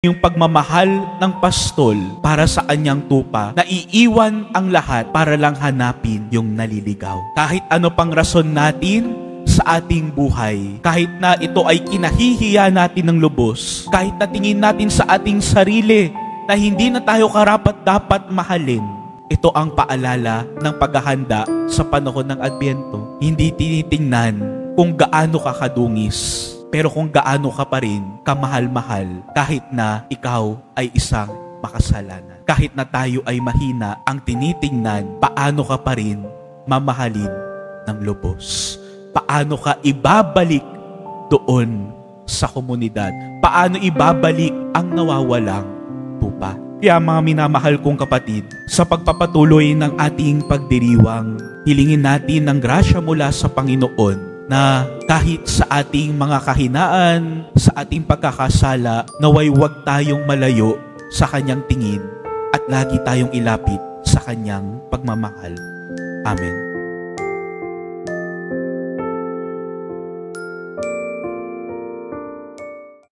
yung pagmamahal ng pastol para sa kanyang tupa na iiwan ang lahat para lang hanapin yung naliligaw. Kahit ano pang rason natin sa ating buhay, kahit na ito ay kinahihiya natin ng lubos, kahit na tingin natin sa ating sarili na hindi na tayo karapat-dapat mahalin, ito ang paalala ng paghahanda sa panahon ng Adbyento. Hindi tinitingnan kung gaano ka kadungis, pero kung gaano ka pa rin kamahal-mahal kahit na ikaw ay isang makasalanan. Kahit na tayo ay mahina, ang tinitingnan, paano ka pa rin mamahalin ng lubos. Paano ka ibabalik doon sa komunidad. Paano ibabalik ang nawawalang tupa. Kaya mga minamahal kong kapatid, sa pagpapatuloy ng ating pagdiriwang, hilingin natin ng grasya mula sa Panginoon na kahit sa ating mga kahinaan, sa ating pagkakasala, naway huwag tayong malayo sa Kanyang tingin at lagi tayong ilapit sa Kanyang pagmamahal. Amen.